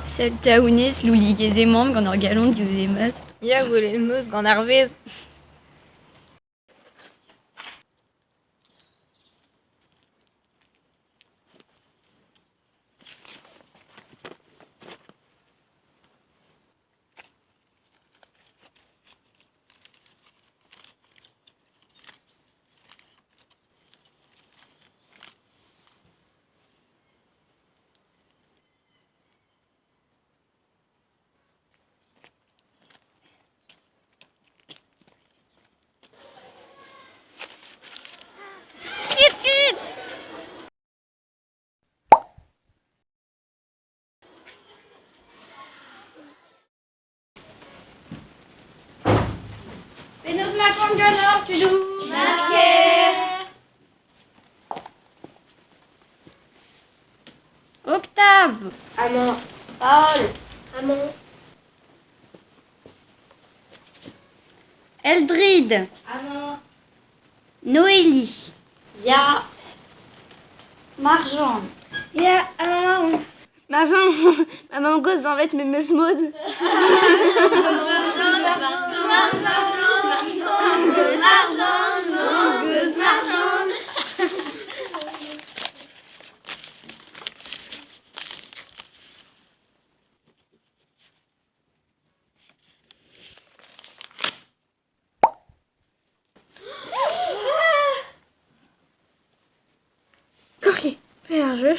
Sel taounez, loulig ezemam gant ar galon diouz emast. Ya gwelet meus gant ar vez. Penaos ma font ganeoc'h, tudou. Octave. Amañ. Paul. Amañ. Eldrid. Amañ. Noélie. Ya. Marjane. Ya, amañ. Marjane, maman gosse d'en mettre mes meus modes. Ok, fais un jeu.